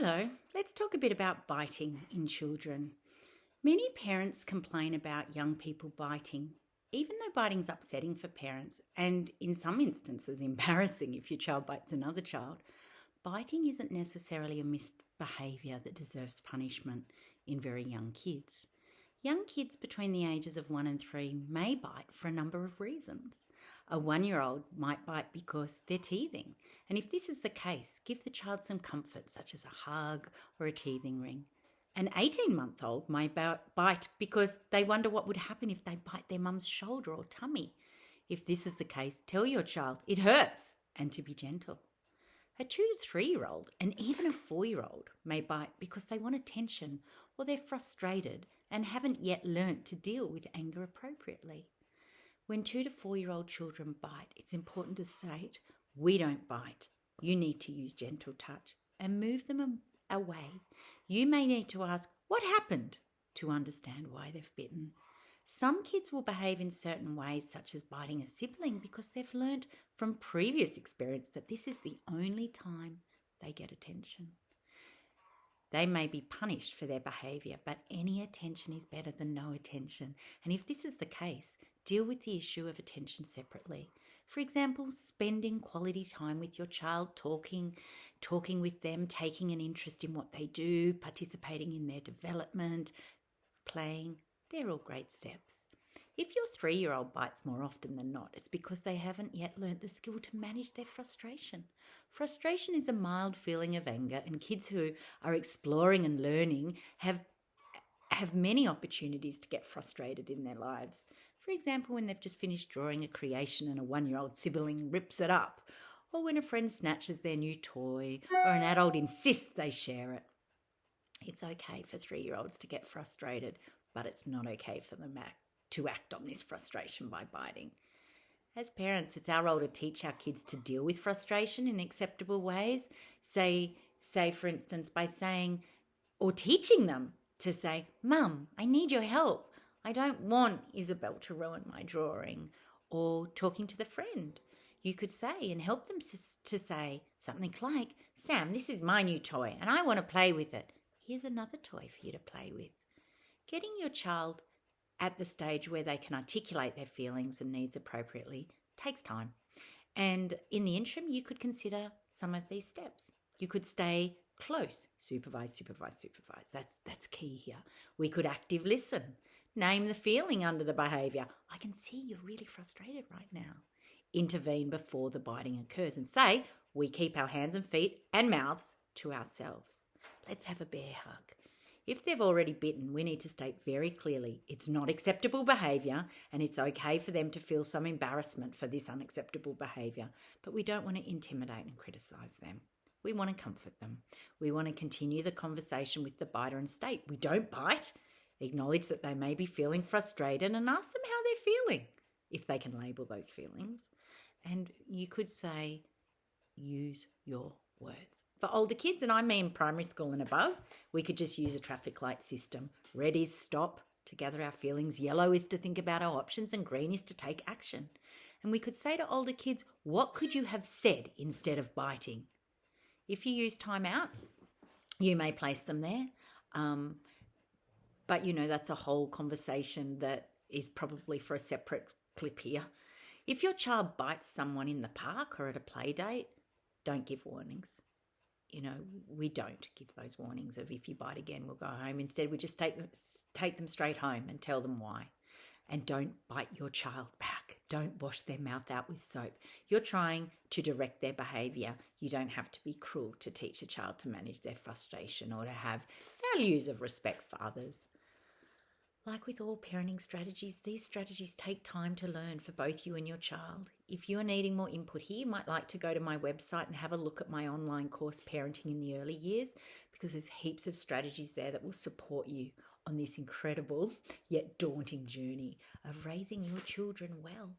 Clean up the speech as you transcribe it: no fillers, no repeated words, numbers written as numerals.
Hello, let's talk a bit about biting in children. Many parents complain about young people biting, even though biting's upsetting for parents and in some instances embarrassing if your child bites another child. Biting isn't necessarily a misbehaviour that deserves punishment in very young kids. Young kids between the ages of 1 and 3 may bite for a number of reasons. A 1-year-old might bite because they're teething, and if this is the case, give the child some comfort, such as a hug or a teething ring. An 18-month-old might bite because they wonder what would happen if they bite their mum's shoulder or tummy. If this is the case, tell your child it hurts and to be gentle. A 2 to 3-year-old and even a 4-year-old may bite because they want attention or they're frustrated and haven't yet learnt to deal with anger appropriately. When 2 to 4-year-old children bite, it's important to state, we don't bite. You need to use gentle touch and move them away. You may need to ask, what happened, to understand why they've bitten. Some kids will behave in certain ways, such as biting a sibling, because they've learnt from previous experience that this is the only time they get attention. They may be punished for their behaviour, but any attention is better than no attention. And if this is the case, deal with the issue of attention separately. For example, spending quality time with your child, talking with them, taking an interest in what they do, participating in their development, playing. They're all great steps. If your 3-year-old bites more often than not, it's because they haven't yet learnt the skill to manage their frustration. Frustration is a mild feeling of anger, and kids who are exploring and learning have many opportunities to get frustrated in their lives. For example, when they've just finished drawing a creation and a 1-year-old sibling rips it up, or when a friend snatches their new toy, or an adult insists they share it. It's okay for 3-year-olds to get frustrated, but it's not okay for them to act on this frustration by biting. As parents, it's our role to teach our kids to deal with frustration in acceptable ways. Say for instance, by saying or teaching them to say, Mum, I need your help. I don't want Isabel to ruin my drawing. Or talking to the friend. You could say and help them to say something like, Sam, this is my new toy and I want to play with it. Here's another toy for you to play with. Getting your child at the stage where they can articulate their feelings and needs appropriately takes time. And in the interim, you could consider some of these steps. You could stay close, supervise. That's key here. We could active listen, name the feeling under the behaviour. I can see you're really frustrated right now. Intervene before the biting occurs and say, we keep our hands and feet and mouths to ourselves. Let's have a bear hug. If they've already bitten, we need to state very clearly it's not acceptable behaviour and it's okay for them to feel some embarrassment for this unacceptable behaviour, but we don't want to intimidate and criticise them. We want to comfort them. We want to continue the conversation with the biter and state we don't bite, acknowledge that they may be feeling frustrated and ask them how they're feeling, if they can label those feelings. And you could say, use your words. For older kids, and I mean primary school and above, we could just use a traffic light system. Red is stop, to gather our feelings. Yellow is to think about our options, and green is to take action. And we could say to older kids, what could you have said instead of biting? If you use time out, you may place them there. But, that's a whole conversation that is probably for a separate clip here. If your child bites someone in the park or at a play date, don't give warnings. We don't give those warnings of if you bite again, we'll go home. Instead, we just take them straight home and tell them why. And don't bite your child back. Don't wash their mouth out with soap. You're trying to direct their behaviour. You don't have to be cruel to teach a child to manage their frustration or to have values of respect for others. Like with all parenting strategies, these strategies take time to learn for both you and your child. If you are needing more input here, you might like to go to my website and have a look at my online course, Parenting in the Early Years, because there's heaps of strategies there that will support you on this incredible yet daunting journey of raising your children well.